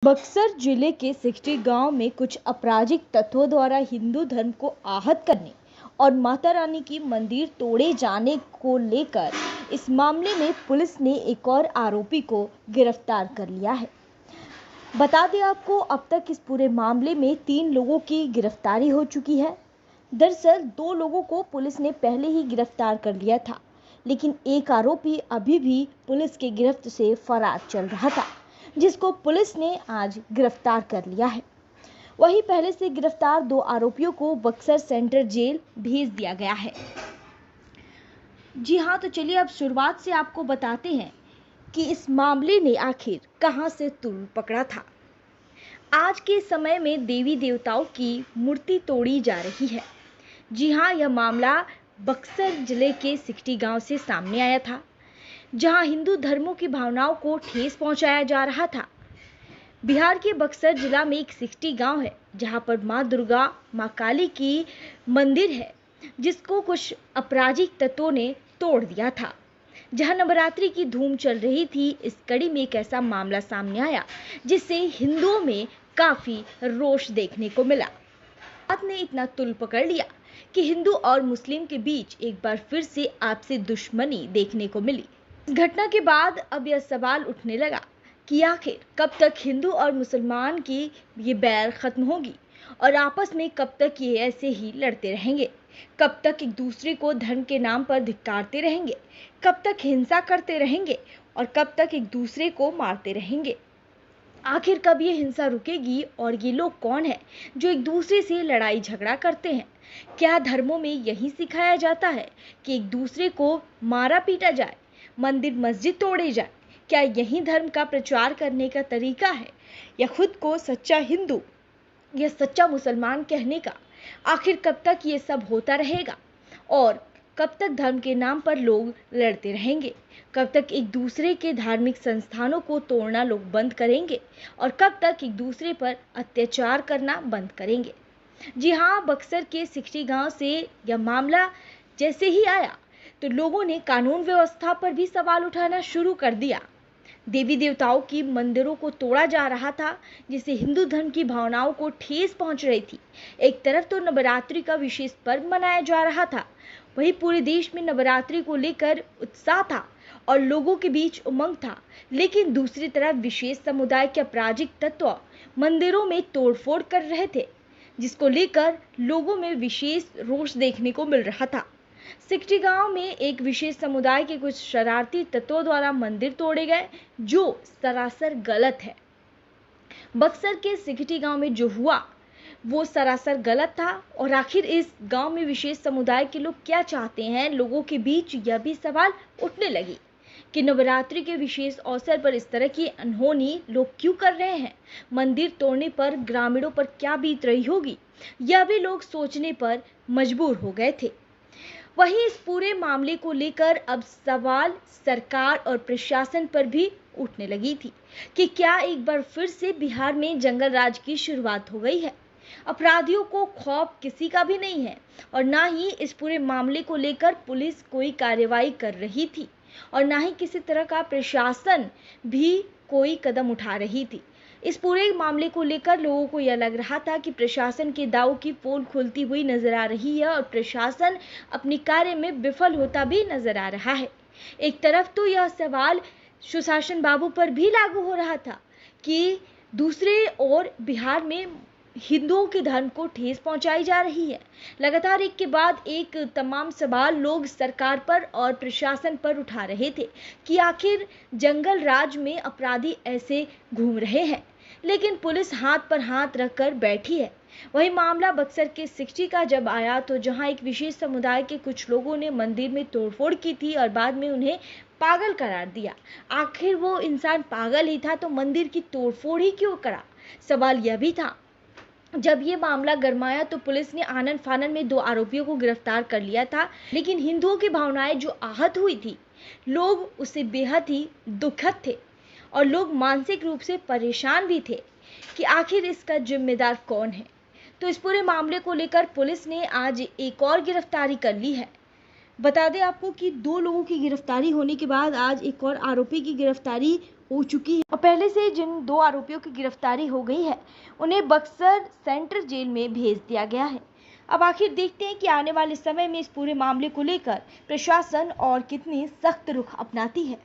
बक्सर जिले के सिकटी गांव में कुछ आपराधिक तत्वों द्वारा हिंदू धर्म को आहत करने और माता रानी की मंदिर तोड़े जाने को लेकर इस मामले में पुलिस ने एक और आरोपी को गिरफ्तार कर लिया है। बता दें आपको, अब तक इस पूरे मामले में 3 लोगों की गिरफ्तारी हो चुकी है। दरअसल 2 लोगों को पुलिस ने पहले ही गिरफ्तार कर लिया था, लेकिन एक आरोपी अभी भी पुलिस की गिरफ्त से फरार चल रहा था, जिसको पुलिस ने आज गिरफ्तार कर लिया है। वहीं पहले से गिरफ्तार 2 आरोपियों को बक्सर सेंट्रल जेल भेज दिया गया है। जी हाँ, तो चलिए अब शुरुआत से आपको बताते हैं कि इस मामले ने आखिर कहां से तूल पकड़ा था। आज के समय में देवी देवताओं की मूर्ति तोड़ी जा रही है। जी हाँ, यह मामला बक्सर जिले के सिकटी गांव से सामने आया था, जहां हिंदू धर्मों की भावनाओं को ठेस पहुंचाया जा रहा था। बिहार के बक्सर जिला में एक सिकटी गांव है, जहां पर मां दुर्गा, मां काली की मंदिर है, जिसको कुछ आपराधिक तत्वों ने तोड़ दिया था। जहां नवरात्रि की धूम चल रही थी, इस कड़ी में एक ऐसा मामला सामने आया जिससे हिंदुओं में काफी रोष देखने को मिला। बात ने इतना तुल पकड़ लिया कि हिंदू और मुस्लिम के बीच एक बार फिर से आपसी दुश्मनी देखने को मिली। इस घटना के बाद अब यह सवाल उठने लगा कि आखिर कब तक हिंदू और मुसलमान की ये बैर खत्म होगी और आपस में कब तक ये ऐसे ही लड़ते रहेंगे। कब तक एक दूसरे को धर्म के नाम पर धिक्कारते रहेंगे, कब तक हिंसा करते रहेंगे और कब तक एक दूसरे को मारते रहेंगे। आखिर कब ये हिंसा रुकेगी और ये लोग कौन हैं जो एक दूसरे से लड़ाई झगड़ा करते हैं। क्या धर्मों में यही सिखाया जाता है कि एक दूसरे को मारा पीटा जाए, मंदिर मस्जिद तोड़े जाए? क्या यही धर्म का प्रचार करने का तरीका है, या खुद को सच्चा हिंदू या सच्चा मुसलमान कहने का? आखिर कब तक ये सब होता रहेगा और कब तक धर्म के नाम पर लोग लड़ते रहेंगे? कब तक एक दूसरे के धार्मिक संस्थानों को तोड़ना लोग बंद करेंगे और कब तक एक दूसरे पर अत्याचार करना बंद करेंगे? जी हाँ, बक्सर के सिकटी गांव से यह मामला जैसे ही आया तो लोगों ने कानून व्यवस्था पर भी सवाल उठाना शुरू कर दिया। देवी देवताओं की मंदिरों को तोड़ा जा रहा था, जिससे हिंदू धर्म की भावनाओं को ठेस पहुंच रही थी। एक तरफ तो नवरात्रि का विशेष पर्व मनाया जा रहा था, वहीं पूरे देश में नवरात्रि को लेकर उत्साह था और लोगों के बीच उमंग था, लेकिन दूसरी तरफ विशेष समुदाय के आपराधिक तत्व मंदिरों में तोड़फोड़ कर रहे थे, जिसको लेकर लोगों में विशेष रोष देखने को मिल रहा था। सिकटी गांव में एक विशेष समुदाय के कुछ शरारती तत्वों द्वारा मंदिर तोड़े गए, जो सरासर गलत है। बक्सर के सिकटी गांव में जो हुआ वो सरासर गलत था, और आखिर इस गांव में विशेष समुदाय के लोग क्या चाहते हैं? लोगों के बीच यह भी सवाल उठने लगी कि नवरात्रि के विशेष अवसर पर इस तरह की अनहोनी लोग क्यों कर रहे हैं? मंदिर तोड़ने पर ग्रामीणों पर क्या बीत रही होगी? यह भी लोग सोचने पर मजबूर हो गए थे। वहीं इस पूरे मामले को लेकर अब सवाल सरकार और प्रशासन पर भी उठने लगी थी कि क्या एक बार फिर से बिहार में जंगल राज की शुरुआत हो गई है? अपराधियों को खौफ किसी का भी नहीं है और ना ही इस पूरे मामले को लेकर पुलिस कोई कार्रवाई कर रही थी और ना ही किसी तरह का प्रशासन भी कोई कदम उठा रही थी। इस पूरे मामले को लेकर लोगों को यह लग रहा था कि प्रशासन के दांव की पोल खुलती हुई नजर आ रही है और प्रशासन अपने कार्य में विफल होता भी नजर आ रहा है। एक तरफ तो यह सवाल सुशासन बाबू पर भी लागू हो रहा था कि दूसरे ओर बिहार में हिंदुओं के धर्म को ठेस पहुंचाई जा रही है। लगातार एक के बाद एक तमाम सवाल लोग सरकार पर और प्रशासन पर उठा रहे थे कि आखिर जंगल राज में अपराधी ऐसे घूम रहे हैं, लेकिन पुलिस हाथ पर हाथ रखकर बैठी है। वही मामला बक्सर के सिकटी का जब आया तो जहां एक विशेष समुदाय के कुछ लोगों ने मंदिर में तोड़फोड़ की थी और बाद में उन्हें पागल करार दिया। आखिर वो इंसान पागल ही था तो मंदिर की तोड़फोड़ ही क्यों करा? सवाल यह भी था। जब ये मामला गरमाया तो पुलिस ने आनन फानन में 2 आरोपियों को गिरफ्तार कर लिया था, लेकिन हिंदुओं की भावनाएं जो आहत हुई थी, लोग उससे बेहद ही दुखद थे और लोग मानसिक रूप से परेशान भी थे कि आखिर इसका जिम्मेदार कौन है। तो इस पूरे मामले को लेकर पुलिस ने आज एक और गिरफ्तारी कर ली है। बता दें आपको कि 2 लोगों की गिरफ्तारी होने के बाद आज एक और आरोपी की गिरफ्तारी हो चुकी है और पहले से जिन 2 आरोपियों की गिरफ्तारी हो गई है, उन्हें बक्सर सेंट्रल जेल में भेज दिया गया है। अब आखिर देखते हैं कि आने वाले समय में इस पूरे मामले को लेकर प्रशासन और कितनी सख्त रुख अपनाती है।